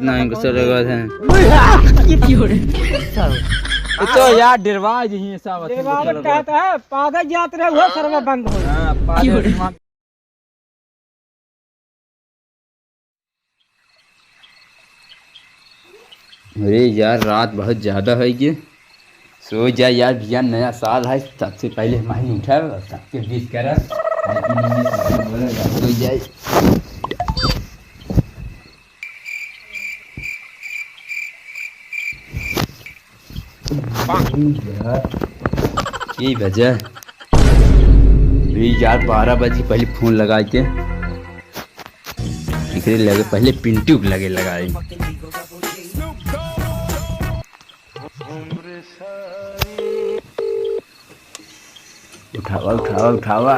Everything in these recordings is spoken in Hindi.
ना इनको चलेगा थे ये क्यों रे तो यार डरवाज ही सब देवावट कहता है पागल यात्रा हुआ सर्व बंद हो हां क्यों रे अरे यार रात बहुत ज़्यादा है ये सो जा यार भैया नया साल है सबसे पहले हमारी उठा सबके बीच करा सो जाए यही वजह यार 12 बजे पहले फ़ोन लगाए थे लगे पहले पिंटू लगे लगाए उठावा उठावा उठावा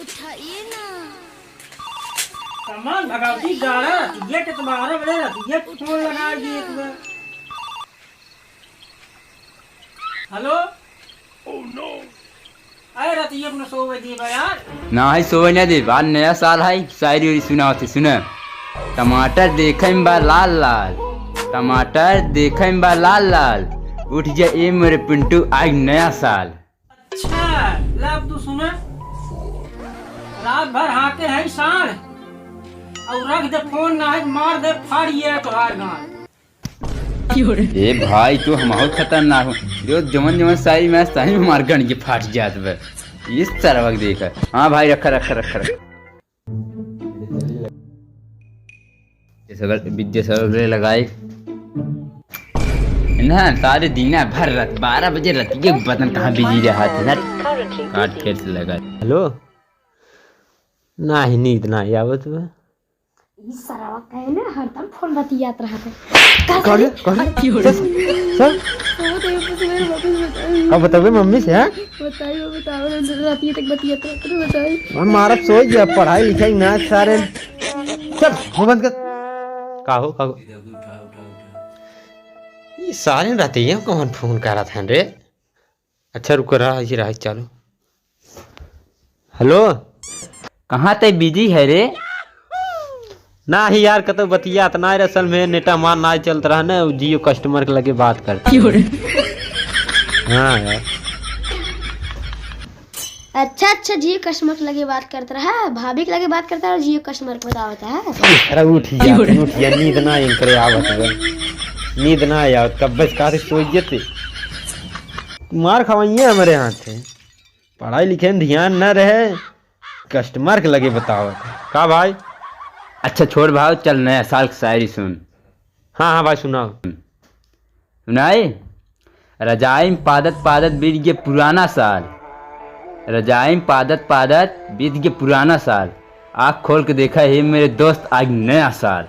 उठाइए ना सामान भगावती जा रहा है ये तो 12 बजे ना ये फोन लगा दिए तुम्हें हेलो ओह नो अरे रात ये अपना सो बजे यार ना है सोवे ना दे बाद नया साल है शायरी उरी सुना होती सुना टमाटर देखे में बा लाल लाल टमाटर देखे में बा लाल लाल उठ जा ए मेरे पिंटू आज नया साल अच्छा लब तू सुना रात भर हाके है साढ़ और रख दे फोन ना है मार दे फाड़िए तो हार गान ए भाई तू हमारे खतरनाक हो जो जमन जमन सारी मैं सही में मार गन के फाट जात बे इस तरह वक्त देखा हाँ भाई रखा रखा रखा रखा विद्या सगल लगाए ना सारे दिन भर रात 12 बजे रात ये बटन कहाँ बिजी रहा था ना काट फिर से लगा हेलो नहीं नींद ना आवत बा इस सरवा कहे ना हरदम फोन बतियात रहा था कौन क्यों सर वो तो मेरे वापस बताइए अब बताओ मम्मी से हैं बताइए बताओ रात तक बतियात रहा था बताइए हम मारब सो गया पढ़ाई लिखाई ना सारे चल मुंह बंद कर काहो ये सारे रहते हैं कौन फोन कर रहा था रे अच्छा रुको रहा चलो हेलो कहाँ तक बिजी है रे ना ही यार कतो बतिया ना असल में नेटा मार ना चलता रहा ना जियो कस्टमर के लगे बात कर हाँ यार अच्छा जियो कस्टमर के लगे बात करता रहा भाभी के लगे बात करता रहा जियो कस्टमर को बताता है अरे उठिया नींद ना करे आवत बा नींद ना आवत कब बस का सो जते मार खवाइए हमारे हाथ से पढ़ाई लिखे में ध्यान न रहे कस्टमर के लगे बतावत का भाई अच्छा छोड़ भाव चल नया साल की शायरी सुन हाँ भाई सुनाओ सुनाए रजाई में पादत पादत बीत गया पुराना साल रजाई में पादत पादत बीत गया पुराना साल आँख खोल के देखा है मेरे दोस्त आज नया साल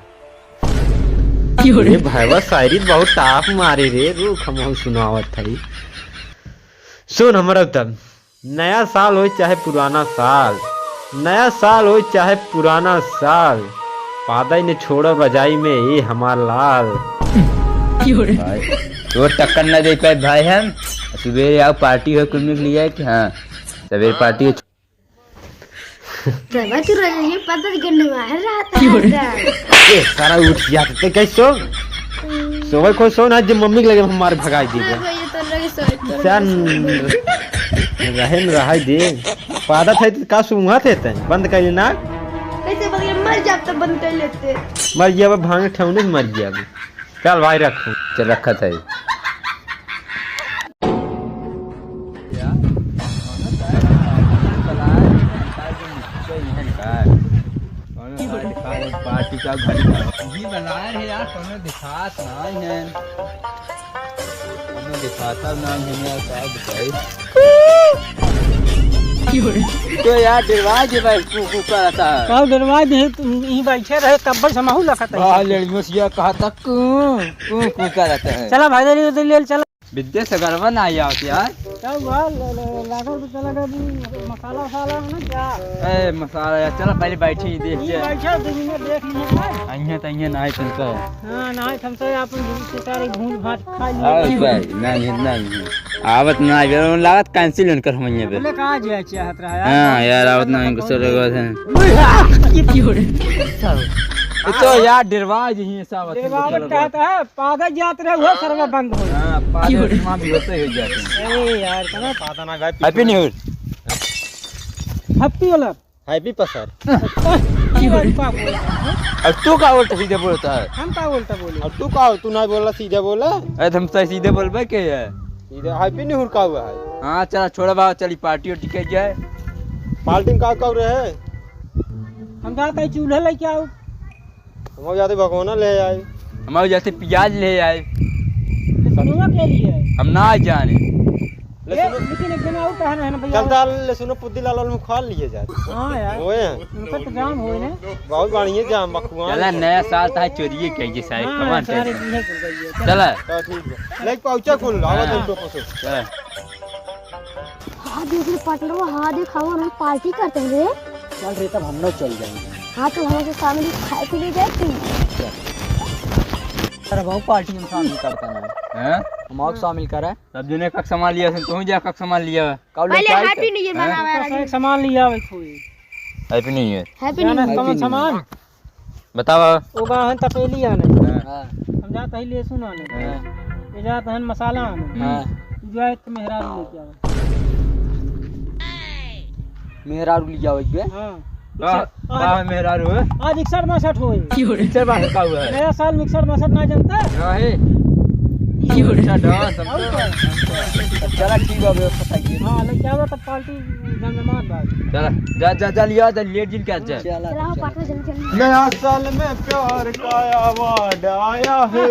अरे भाई शायरी बहुत टाप मारे रे रुक हम सुनावत थी सुन हमारा तब नया साल हो चाहे पुराना साल नया साल हो चाहे पुराना साल पादा ने छोड़ो बजाई में ये हमार लाल तो टक्कर न दे पाए भाई हम सवेरे आओ पार्टी हो कुल के लिए कि हाँ सवेरे पार्टी बाबा तू रही पता करने मार रहा था ए सारा उठ जाते कैसो सोवे को सो ना जब मम्मी के लगे हमारे भगाई दी ये तो लगे सोच चल रहे दे पादा थे का सुंगा थे बंद कर ना कैसे बगल मर जा तो बंद कर लेते मर गया अब भांग ठेवने से मर गया चल भाई रखो चल रखा था पार्टी का घड़ी बनाए है यार कोनो दिखात नहीं है कोनो दिखाता नहीं है यार बताइए तो यार दरवाज भाई कू करता है कब दरवाज है तुम यहीं बैठे रहे कब्बर समाहू लखत है लड़कियों कहा था कू करता है चला भाई दरी ले चला विद्या से गड़बड़ ना आई आती यार क्या हुआ लागो तो चला गया मसाला वसाला ना क्या ए मसाला यार चलो पहले बैठे ही देख ले बैठा 2 मिनट देख लिए अइया त अइया नाय तनका हां नाय हमसे अपन से सारे घूम भात खा लिए नहीं आवत ना आवे लागत कैंसिल कर हम यहां पे बोले कहां जाए चाहत रहा यार हां यार आवत ना इनको चलेगा था ये क्यों रे तो यार डरवा जी सब देवावत कहता है पागल जात रहे वो सर्वे बंद हो हां पागल मां भी होते हो जाते हैं। ए यार कना पता ना गए हैप्पी न्यू ईयर। हैप्पी वाला हैप्पी पसर का बोला अब तू का उल्टा सीधे बोलता है? हम का बोलता बोले और तू का तू ना बोला सीधे बोला अरे तुम तो सीधे बोलबे के है? सीधे हैप्पी न्यू ईयर का हुआ है। हां चला छोड़ बा चली पार्टी उठी के जाए। पार्टी का कब रहे हम जाते हैं चूल्हा लेके आओ हम जाते भगवाना ले आए हमारे जाते प्याज ले आए सुनुआ के लिए हम ना जाने। लेकिन एक दिन और कह रहे हैं ना भैया चल दाल ले सुनो पुद्दी लाल में खा लिए जाए हां यार होए हैं उनका तो जाम होए ना बहुत बढ़िया जाम बखुआ चला नया साल था चोरिए कहिए सारे हाँ, कमान सारे कर बीहे खुल गई है चला तो ठीक है लेक पहुंचा खुल आवा तुम टोपो से चला हाँ दूसरे पार्टनर को हाँ दिखाओ हम पार्टी करते हैं रे। चल रे तब हम लोग चल जाएंगे हाँ तो हमारे शामिल खाए के लिए जाते अरे बहुत पार्टी में शामिल करता है हैं हम और शामिल करा सब जने कक सामान लिया तुम जा कक सामान लिया पहले हैप्पी न्यू ईयर मनावा एक सामान लिया भाई कोई happy new year. Happy new जाना कौन सामान बताओ। ओगा हन तपेली आने हां हम जाते हैं लहसुन आने ये जाते हैं मसाला आने हां जो है तो मेहरारू लेके आओ मेहरारू लिया हो बे हाँ हां मेहरारू है आज 61 होए पिक्चर बाहर का हुआ है नया साल मिक्सर मसर ना जनता रहे अच्छा डांस सब और क्या? चला ठीक है व्यवस्था की हाँ लेके आओ तब पार्टी जमजमात बात चला जा जा जा लिया जा लेट जिल क्या जा चला हम पार्टनर जल्दी जल्दी नया साल में प्यार का आवाज आया है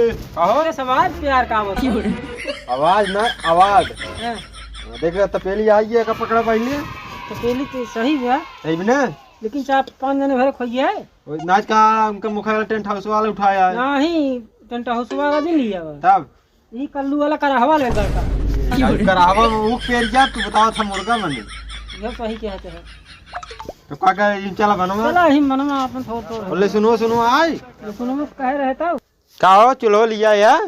और सवाल प्यार का आवत आवाज ना आवाज है देख रहा तपेली आई है का पकड़ा पहले तपेली तो सही हुआ सही में ना लेकिन 4-5 जने भरे खोइए है वो नाच का उनका मुखा टेंट हाउस वाला उठाया है नहीं टेंट हाउस वाला दिन लिया हुआ तब ये कल्लू वाला करहवा ले का करावा में ऊख पेर जा तू बताओ था मुर्गा बने ये सही कहते हैं तो का का इन चला बनवा चला ही मनवा अपन थोड़ थोड़ बोले सुनो सुनो आई सुनो में कह रहे था का हो चलो लिया यार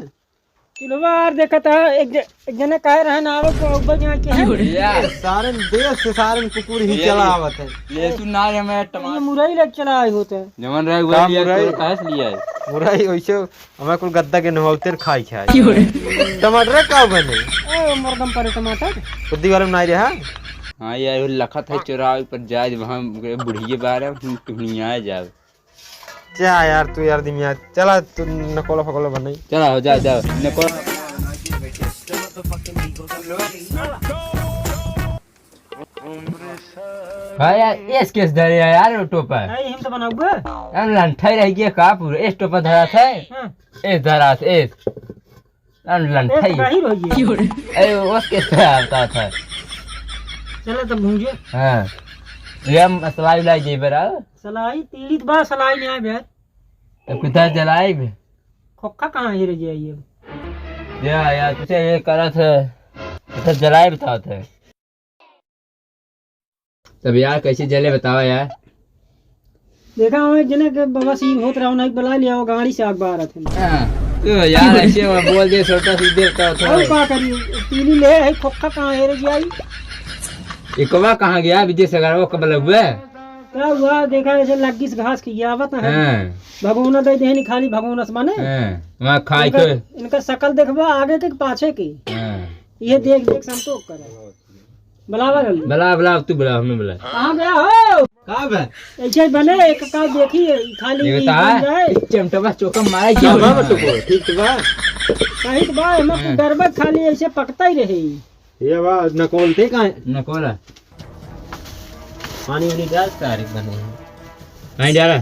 चलो यार देखा था एक जने कह रहे ना आवो को ऊपर यहाँ के है यार सारे देश से सारे कुकुर ही चला आवत है ले तू ना रे मैं ये टमाटर मुरई लेके चला आए होते हैं जमन रहे का हुए लिया मुरई? तो काहे से लिया है मुराई वैसे हमें कुल गद्दा के नहौतेर खाई खाई टमाटर का बने ए मुर्गम पर टमाटर बुद्धि वाले नहीं रहा हां यार वो लखत है चौराहे पर जाए वहां बुढ़िए बाहर है टुनिया आ जाओ क्या यार तू यार दिमिया चला तू नकोला फकोला बनाई चला हो जा जा नको भाई यार इस केस धरे है यार वो टोपा नहीं हम तो बनाऊंगा यार लंठाई रह गया का पूरा इस टोपा धरा था हां इस धरा से इस लंठाई एक बाहर होइए अरे उस केस धरा होता था चलो तब भूंजे हां ये मसाला लाई दे बरा सलाई तीली बा सलाई नहीं आए यार तो किधर जलाई भी खोखा कहां है रे ये यार तुझे ये करा था किधर जलाई बताओ थे तब यार कैसे जले बताओ यार देखा हमें जने के बाबा सीन होत रहा नहीं बुला लिया वो गाड़ी से आग बाहर थे तो यार ऐसे वो बोल दे छोटा सीधे का और था का करी तीली ले है खोखा कहां है रे आई ये कवा कहां गया विदेश अगर वो कब हुआ क्या हुआ देखा ऐसे लग्गी से घास की आवत है हां भगोना दे देहनी खाली भगोनस माने हां वहां खाई के इनका शकल देखबा आगे के पाछे की हां ये देख देख संतोष करे बुलावा जल्दी बुला बुला तू बुला हमें बुला कहां गया हो का बे ऐसे बने एक का देखी खाली ये ई बता बन जाए चमटवा चौका मारा क्या क्या बा टुको ठीक बा सही बा हमें गरबा खाली ऐसे पकता ही रही ये बा नकोल थे का नकोला पानी वाली डाल तारीख बने नहीं डाला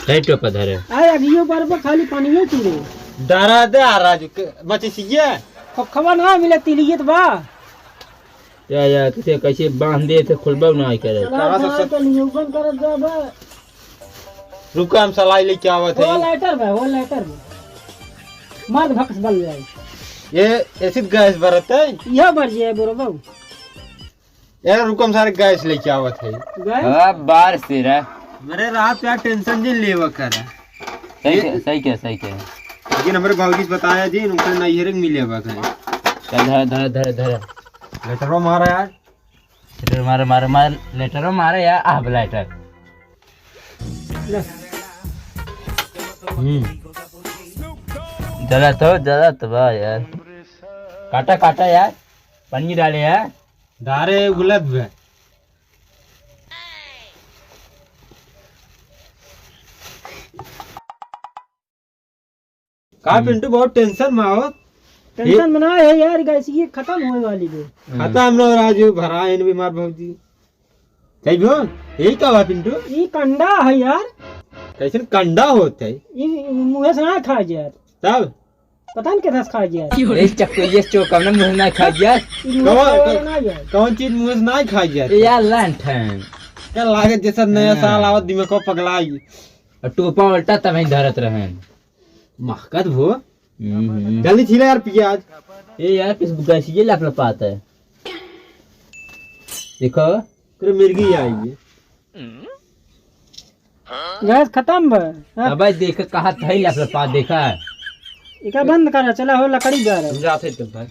सही टोपा धरे आए अगियो गरबा खाली पानी में चूरे डरा दे आ राजू मची सीए खोखवा ना मिले तिलियत बा या तुझे कैसे बांध दे थे खुलबा ना करे तो नियोजन कर दे बा रुका हम सलाई लेके आवत वो है लाइटर बा वो लाइटर बा मर्द भक्स बल जाए ये एसिड गैस भरत है यह बढ़ जाए बरोबर यार रुकम सारे गैस लेके आवत है गए अब बार से रे मेरे रात यार टेंशन जी लेवा कर सही क्या लेकिन हमारे भाऊजी से बताया जी उनका नैहर मिले बा करे चल धर धर धर धर लेटरो मारा यार लेटर मार लेटर मारे यार अब लेटर ले। जरा तो वाह यार, काटा काटा यार, पन्नी डाले यार। डारे गुलाब है। का पिंटू बहुत टेंशन में आओ। टेंशन बना है यार, गैस ये खत्म होने वाली है। खाता हम लोग राजू भरा इन बीमार भौजी सही भो यही का बा पिंटू ये कंडा है यार, कैसे कंडा होते है ये मुँह से ना खा यार, तब पता नहीं कैसे खा यार। इस चक्कर ये चौका ना मुंह ना खा यार। कौन चीज मुंह से नहीं खाई जाती यार लंठन क्या लागे जैसा नया साल आवत दिमाग को पगलाई और टोपा उल्टा तभी धरत रहन। महकत भो जल्दी छिले यार प्याज। ए यार किस गैसीय लप लपाता है देखो। तेरे मिर्गी आई है गैस खत्म बा। अब देख कहा था लप लपा देखा। इका बंद करा, चला हो लकड़ी जा रहा जाते तुम भाई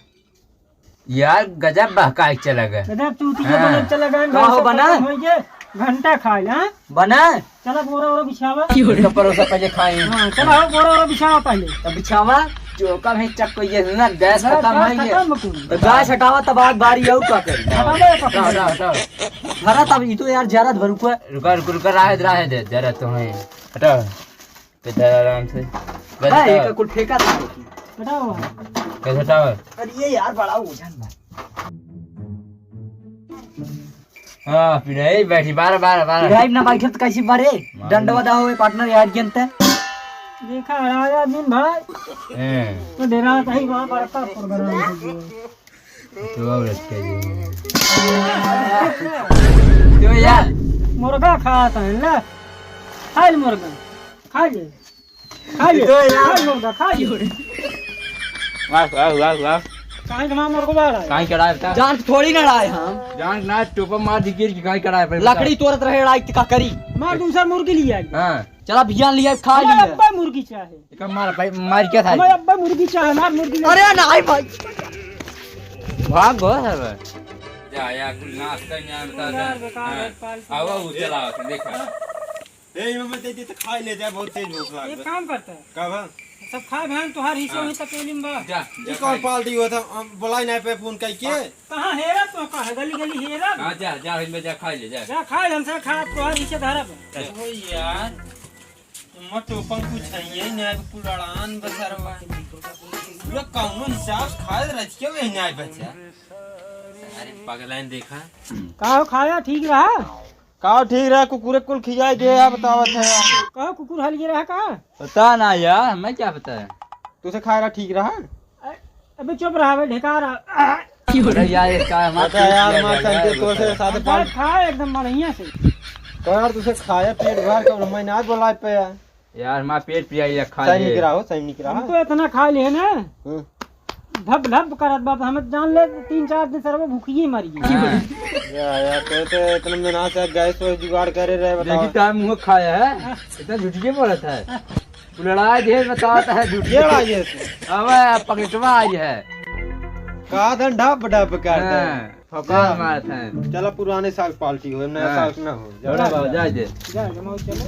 यार गजब बहका चला गया। है। तू तीजे हाँ। बने चला गया, का हो बना? घंटा खाए हां बना चला बोरा बोरा बिछावा। इसका परोसा पहले खाए। हां चला हो बोरा बोरा बिछावा पहले। तब बिछावा चौका में चक्को ये ना गैस खत्म है ये। खत्म कुल तो गैस हटावा तब बाद बारी आउ का कर। हटा दे पकड़। हटाओ हटाओ भरा तब ये तो यार जरा भर रुका रुका रहा दे जरा तो है। हटाओ इधर आराम से भाई का कुल ठेका था हटाओ। कैसे हटाओ। अरे ये यार बड़ा वजन बा। हां फिर ए बैठी 12 ड्राइव ना बैठे तो कैसे मारे डंडवा दा होए पार्टनर यार जनता देखा राजा दिन भाई तो डेरा कहीं वहां बड़का प्रोग्राम है तो औरत के तो यार मुर्गा खाता है ले खा ले मुर्गा खा ले तो यार मुर्गा खा ले। वाह काहे के मां मुर्गा बाड़ा काहे कड़ाए बता जान थोड़ी ना डाए हम जान ना टोपा मार दी गिर की काहे कड़ाए पर लकड़ी तोड़त रहे लड़ाई का करी मार दूसरा मुर्गी लिया हां चला बियान लिया खा लिया। अब्बा मुर्गी चाहे एक मार भाई मार क्या था मैं अब्बा मुर्गी चाहे मार मुर्गी। अरे नहीं भाई भाग गो है जा या कुल नाश्ता नहीं बता आवा वो चला देखा ए मम्मी दे दे तो खा ले जाए बहुत तेज भूख लाग एक काम करता है कब सब खा भान तोहार हिस्सा में तपेली में बा। जा ये कौन पाल दी हुआ था बोलाई नहीं पे फोन कह के कहां हेरा तो कहां गली गली हेरा हां जा इनमें जा खा ले जा जा खा हमसे खा तोहार हिस्सा धारा पे। ओ यार मत तो पंकु चाहिए ना पुरान बसरवा पूरा कानून हिसाब खाए रच के वे न्याय बचा। अरे पगलाइन देखा का खाया ठीक रहा का ठीक रहा कुकुरे कुल खियाई दे या बतावत है का कुकुर हल ये रहा का पता ना यार मैं क्या पता है तुसे खाए रहा ठीक रहा अबे चुप रहा बे ढेका रहा अरे यार इसका बता यार मां संते तो से साथ पाल खा एकदम बढ़िया से तो यार तुसे खाया पेट भर के मैं आज बोलाए पे यार मां पेट पिया खा सही ले निक रहा हम तो इतना खा लिए ना धप धप करत बात हम जान ले 3-4 दिन सरवा भूखिए मर गई। या तो इतना मेहनत से गैस को जुगाड़ करे रहे बताओ देखी टाइम मुंह खाया है इतना झूठिए बोला था लड़ाई ढेर बताता है झूठिए लड़ाई है अब पकड़वा आई है का धन ढाप ढाप करता है फपा मारता है। चलो पुराने साल पार्टी हो नया साल ना हो जा जा जमाओ चलो।